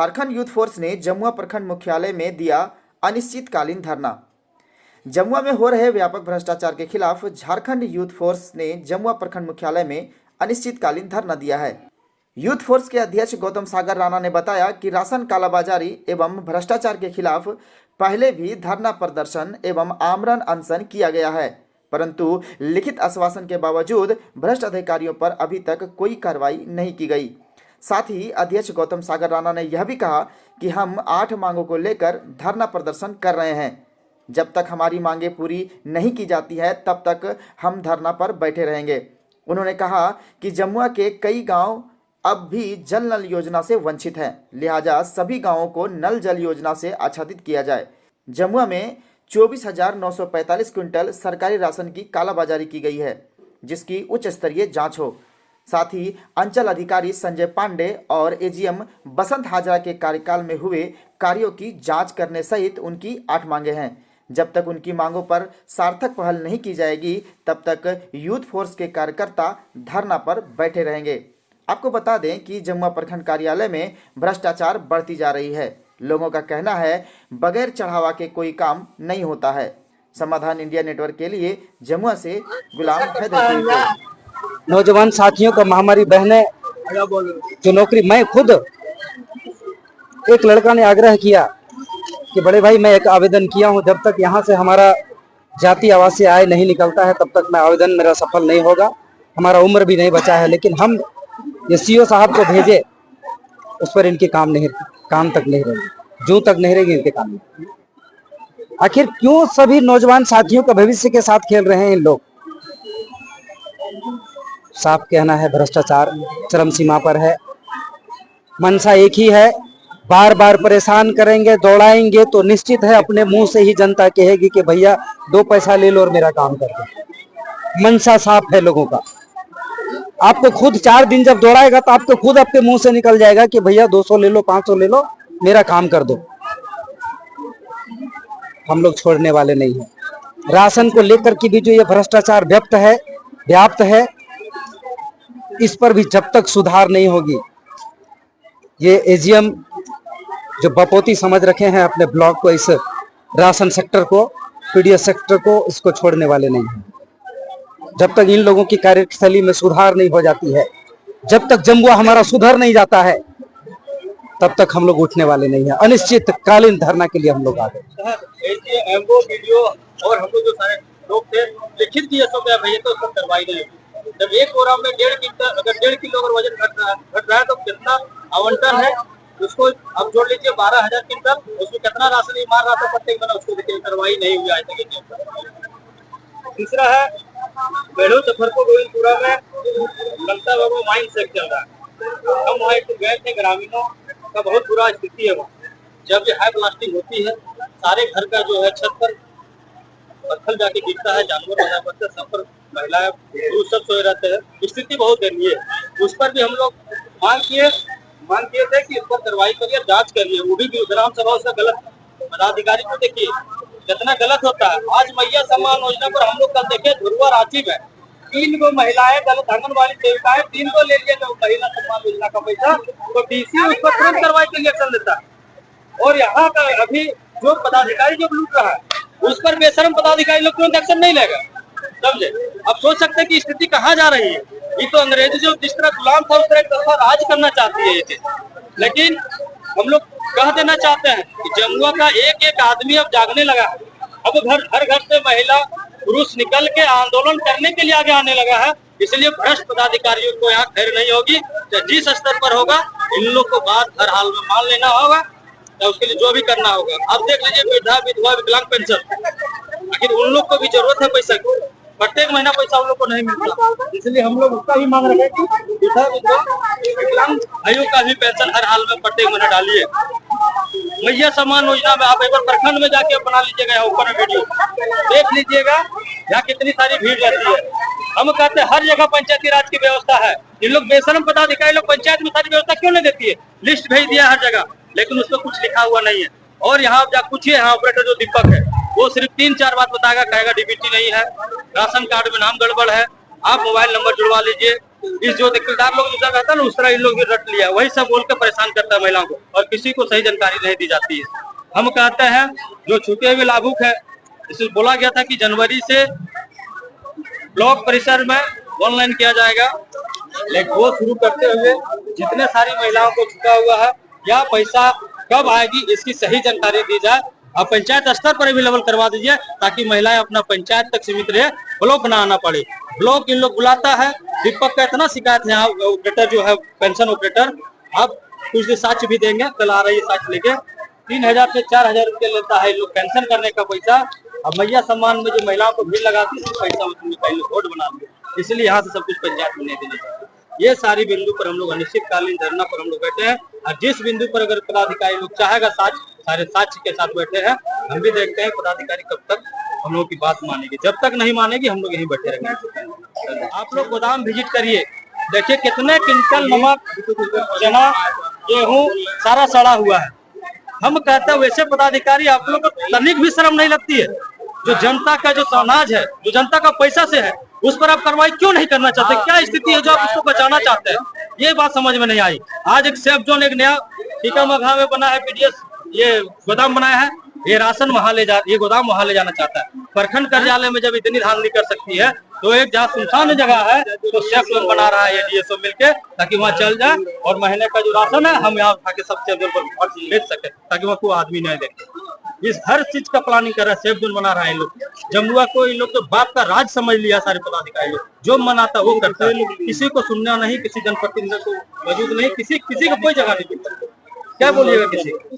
Jharkhand youth force ने जमुआ प्रखंड मुख्यालय में दिया अनिश्चितकालीन धरना। जमुआ में हो रहे व्यापक भ्रष्टाचार के खिलाफ झारखंड यूथ फोर्स ने जमुआ प्रखंड मुख्यालय में अनिश्चितकालीन धरना दिया है। यूथ फोर्स के अध्यक्ष गौतम सागर राणा ने बताया कि राशन कालाबाजारी एवं भ्रष्टाचार के खिलाफ पहले भी धरना प्रदर्शन एवं आमरण अनशन किया गया है, परंतु लिखित आश्वासन के बावजूद भ्रष्ट अधिकारियों पर अभी तक कोई कार्रवाई नहीं की गई। साथ ही अध्यक्ष गौतम सागर राणा ने यह भी कहा कि हम 8 मांगों को लेकर धरना प्रदर्शन कर रहे हैं। जब तक हमारी मांगें पूरी नहीं की जाती है तब तक हम धरना पर बैठे रहेंगे। उन्होंने कहा कि जमुआ के कई गांव अब भी जल नल योजना से वंचित हैं, लिहाजा सभी गांवों को नल जल योजना से आच्छादित किया जाए। जमुआ में 24,945 क्विंटल सरकारी राशन की कालाबाजारी की गई है, जिसकी उच्च स्तरीय जांच हो। साथ ही अंचल अधिकारी संजय पांडे और एजीएम बसंत हाजरा के कार्यकाल में हुए कार्यों की जांच करने सहित उनकी 8 मांगे हैं। जब तक उनकी मांगों पर सार्थक पहल नहीं की जाएगी तब तक यूथ फोर्स के कार्यकर्ता धरना पर बैठे रहेंगे। आपको बता दें कि जमुआ प्रखंड कार्यालय में भ्रष्टाचार बढ़ती जा रही है। लोगों का कहना है बगैर चढ़ावा के कोई काम नहीं होता है। समाधान इंडिया नेटवर्क के लिए जमुआ से गुलाम हैदर की रिपोर्ट। नौजवान साथियों का महामारी बहने जो नौकरी, मैं खुद एक लड़का ने आग्रह किया कि बड़े भाई मैं एक आवेदन किया हूं, जब तक यहां से हमारा जाति आवासीय आय नहीं निकलता है तब तक मैं आवेदन मेरा सफल नहीं होगा। हमारा उम्र भी नहीं बचा है, लेकिन हम ये सीओ साहब को भेजे, उस पर इनके काम तक नहीं रहेगी, जूं तक नहीं रहेगी इनके काम नहीं। आखिर क्यों सभी नौजवान साथियों का भविष्य के साथ खेल रहे हैं इन लोग? साफ कहना है भ्रष्टाचार चरम सीमा पर है। मनसा एक ही है, बार बार परेशान करेंगे, दौड़ाएंगे तो निश्चित है अपने मुंह से ही जनता कहेगी कि भैया 2 पैसा ले लो और मेरा काम कर दो। मनसा साफ है लोगों का। आपको खुद 4 दिन जब दौड़ाएगा तो आपको खुद आपके मुंह से निकल जाएगा कि भैया 200 ले लो, 500 ले लो, मेरा काम कर दो। हम लोग छोड़ने वाले नहीं है। राशन को लेकर के भी जो ये भ्रष्टाचार व्याप्त है, इस पर भी जब तक सुधार नहीं होगी, ये एजीएम जो बपोती समझ रखे हैं अपने ब्लॉक को, इस राशन सेक्टर को, पीडीएस सेक्टर को, इसको छोड़ने वाले नहीं हैं। जब तक इन लोगों की कार्यशैली में सुधार नहीं हो जाती है, जब तक जमुआ हमारा सुधर नहीं जाता है, तब तक हम लोग उठने वाले नहीं है। अनिश्चितकालीन धरना के लिए हम लोग आ गए। और हम लोग जो सारे लोग थे लिखित की भैया तो सब कार्रवाई नहीं होगी। जब एक प्रोग्राम में 1.5 किलो, अगर 1.5 किलो अगर वजन घट रहा है तो कितना आवंटन है उसको आप जोड़ लीजिए, 12,000 क्विंटल, उसमें कितना राशन मार रहा था प्रत्येक बना, उसको देखिए कार्रवाई नहीं हुई आज तक। तीसरा है बेड़ो जफरपुर गोविंदपुरा में लगता है वो माइन सेक चल रहा है। हम वहाँ गए थे, ग्रामीणों का बहुत बुरा स्थिति है वहाँ। जब ये हाई ब्लास्टिंग होती है, सारे घर का जो है छत पर पत्थर जाके गिरता है, जानवर वजह पड़ते, सब पर महिलाएं पुरुष सब सोए रहते हैं, स्थिति बहुत दयनीय है। उस पर भी हम लोग मांग किए थे कि इस पर कार्रवाई करिए, जांच करिए। वो भी ग्राम सभा उसका गलत पदाधिकारी को देखिए कितना गलत होता है। आज मैया सम्मान योजना पर हम लोग कल देखे ध्रुवा रांची में 3 गो महिलाएं दलित आंगनबाड़ी सेविकाएं 3 गो ले लिए महिला सम्मान योजना का पैसा, तो डीसी उस पर तुरंत कार्रवाई के लिए एक्शन देता है। और यहाँ का अभी जो पदाधिकारी जो लूट रहा है उस पर बेशरम पदाधिकारी लोग तुरंत एक्शन नहीं लेगा, समझे? अब सोच सकते हैं कि स्थिति कहाँ जा रही है। ये तो अंग्रेजी जो जिस तरह गुलाम था उस तरह एक तरफा राज करना चाहती है ये चीज। लेकिन हम लोग कह देना चाहते हैं कि जमुआ का एक एक आदमी अब जागने लगा है। अब हर घर से महिला पुरुष निकल के आंदोलन करने के लिए आगे आने लगा है। इसलिए भ्रष्ट पदाधिकारियों को यहाँ खैर नहीं होगी। जिस स्तर पर होगा इन लोग को बात हर हाल में मान लेना होगा, तो उसके लिए जो भी करना होगा। अब देख लीजिए वृद्धा विधवा विकलांग पेंशन, आखिर उन लोग को भी जरूरत है पैसा की, प्रत्येक महीना पैसा उन लोग को नहीं मिलता। इसलिए हम लोग उसका भी मांग रहे हैं कि वृद्धा विधवा विकलांग भाइयों का भी पेंशन हर हाल में प्रत्येक महीना डालिए। मैया सम्मान योजना में आप एक बार प्रखंड में जाके बना लीजिएगा, यहाँ ऊपर वीडियो देख लीजिएगा, यहाँ कितनी सारी भीड़ रहती है। हम कहते हैं हर जगह पंचायती राज की व्यवस्था है, इन लोग बेशरम पदाधिकारी लोग पंचायत में सारी व्यवस्था क्यों नहीं देती है? लिस्ट भेज दिया हर जगह, लेकिन उसमें कुछ लिखा हुआ नहीं है। और यहाँ आप पूछिए, यहाँ ऑपरेटर जो दीपक है वो सिर्फ 3-4 बात बताएगा, कहेगा डीबीटी नहीं है, राशन कार्ड में नाम गड़बड़ है, आप मोबाइल नंबर जुड़वा लीजिए, इस जो दिक्कतदार लोग दूसरा रहता है ना, उस तरह इन लोग भी रट लिया, वही सब बोल के परेशान करता है महिलाओं को, और किसी को सही जानकारी नहीं दी जाती है। हम कहते हैं जो छूटे हुए लाभुक है, इसे बोला गया था कि जनवरी से ब्लॉक परिसर में ऑनलाइन किया जाएगा, लेकिन वो शुरू करते हुए जितने सारी महिलाओं को छूटा हुआ है, या पैसा कब आएगी इसकी सही जानकारी दी जाए। अब पंचायत स्तर पर अवेलेबल करवा दीजिए, ताकि महिलाएं अपना पंचायत तक सीमित रहे, ब्लॉक बनाना पड़े। ब्लॉक इन लोग बुलाता है, दीपक का इतना शिकायत है, ऑपरेटर जो है पेंशन ऑपरेटर, अब कुछ दिन साक्ष्य भी देंगे, कल आ रही है साक्ष्य लेके, 3000 से 4000 रुपये लेता है लोग पेंशन करने का पैसा। अब मैया सम्मान में जो महिलाओं को भीड़ लगाती है, पैसा वसूलने का लोग वोट बना दिए, इसलिए यहाँ से सब कुछ पंचायत में नहीं देने चाहिए। ये सारी बिंदु पर हम लोग अनिश्चितकालीन धरना पर हम लोग बैठे हैं, और जिस बिंदु पर अगर पदाधिकारी लोग चाहेगा सारे साक्ष्य के साथ बैठे हैं, हम भी देखते हैं पदाधिकारी कब तक हम लोग की बात मानेगी। जब तक नहीं मानेगी हम लोग यहीं बैठे रहेंगे। आप लोग गोदाम विजिट करिए, देखिए कितने क्विंटल नमक, चना, गेहूँ सारा सड़ा हुआ है। हम कहते हैं वैसे पदाधिकारी आप लोग को तनिक भी शर्म नहीं लगती है? जो जनता का जो अनाज है, जो जनता का पैसा से है, उस पर आप कार्रवाई क्यों नहीं करना चाहते? क्या स्थिति है जो आप उसको बचाना चाहते हैं? ये बात समझ में नहीं आई। आज एक सेफ जोन, एक नया टीकमगढ़ में बना है, पीडीएस ये गोदाम बनाया है, ये राशन ये गोदाम वहां ले जाना चाहता है। प्रखंड कार्यालय में जब इतनी धांधली कर सकती है, तो एक जहाँ सुनसान जगह है तो सेफ जोन बना रहा है ये डीएसओ मिलके, ताकि वहाँ चल जाए और महीने का जो राशन है हम यहाँ उठा के सब सेफ जोन पर बेच सके, ताकि वहाँ कोई आदमी नहीं देखे। इस हर चीज का प्लानिंग कर रहा है, सेफ जोन बना रहा है इन लोग। जमुआ को इन लोग तो बाप का राज समझ लिया सारे पदाधिकारी लोग, जो मनाता वो करता है, किसी को सुनना नहीं, किसी जनप्रतिनिधि को मौजूद नहीं, किसी को कोई जगह नहीं मिलता। क्या बोलिएगा किसी को?